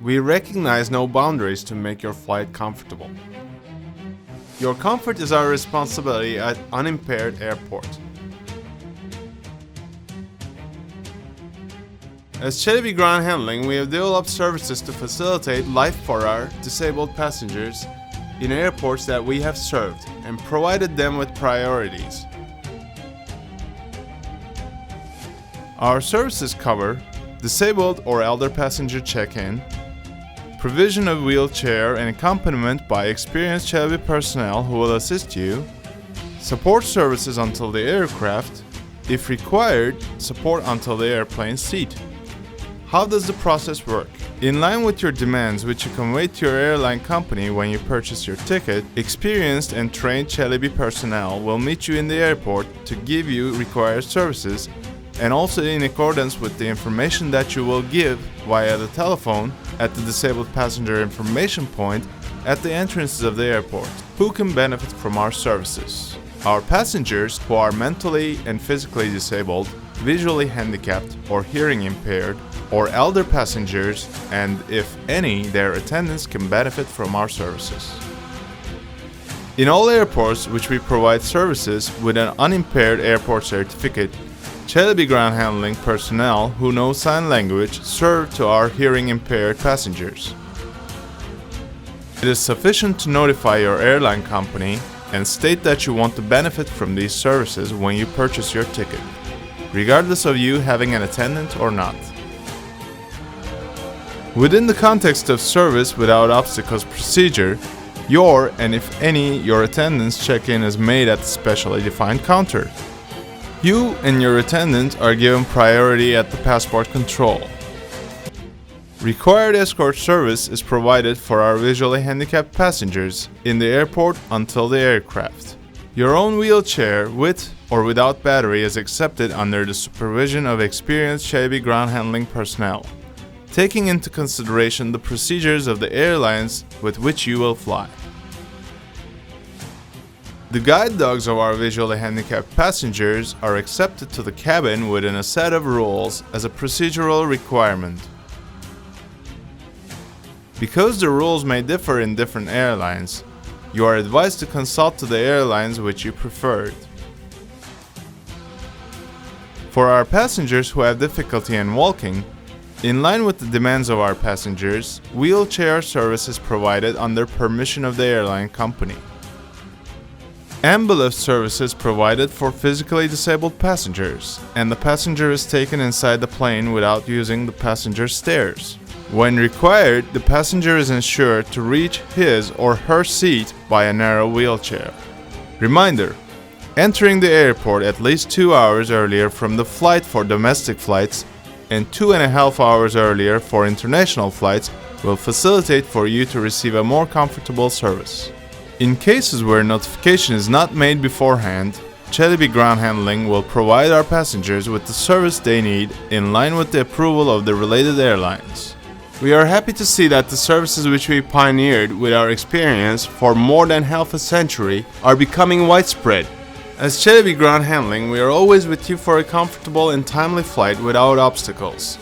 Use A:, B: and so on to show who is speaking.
A: We recognize no boundaries to make your flight comfortable. Your comfort is our responsibility at Unimpaired Airport. As Celebi Ground Handling, we have developed services to facilitate life for our disabled passengers in airports that we have served and provided them with priorities. Our services cover disabled or elder passenger check-in, provision of wheelchair and accompaniment by experienced Celebi personnel who will assist you, support services until the aircraft, if required, support until the airplane seat. How does the process work? In line with your demands which you convey to your airline company when you purchase your ticket, experienced and trained Celebi personnel will meet you in the airport to give you required services, and also in accordance with the information that you will give via the telephone at the disabled passenger information point at the entrances of the airport. Who can benefit from our services? Our passengers who are mentally and physically disabled, visually handicapped or hearing impaired, or elder passengers, and if any, their attendants can benefit from our services. In all airports which we provide services with an unimpaired airport certificate, Celebi Ground Handling personnel who know sign language serve to our hearing impaired passengers. It is sufficient to notify your airline company and state that you want to benefit from these services when you purchase your ticket, regardless of you having an attendant or not. Within the context of service without obstacles procedure, your and if any your attendant's check-in is made at the specially defined counter. You and your attendant are given priority at the passport control. Required escort service is provided for our visually handicapped passengers in the airport until the aircraft. Your own wheelchair with or without battery is accepted under the supervision of experienced Celebi Ground Handling personnel, taking into consideration the procedures of the airlines with which you will fly. The guide dogs of our visually handicapped passengers are accepted to the cabin within a set of rules as a procedural requirement. Because the rules may differ in different airlines, you are advised to consult to the airlines which you preferred. For our passengers who have difficulty in walking, in line with the demands of our passengers, wheelchair service is provided under permission of the airline company. Ambulance service is provided for physically disabled passengers, and the passenger is taken inside the plane without using the passenger stairs. When required, the passenger is ensured to reach his or her seat by a narrow wheelchair. Reminder: entering the airport at least 2 hours earlier from the flight for domestic flights and 2.5 hours earlier for international flights will facilitate for you to receive a more comfortable service. In cases where notification is not made beforehand, Celebi Ground Handling will provide our passengers with the service they need in line with the approval of the related airlines. We are happy to see that the services which we pioneered with our experience for more than half a century are becoming widespread. As Celebi Ground Handling, we are always with you for a comfortable and timely flight without obstacles.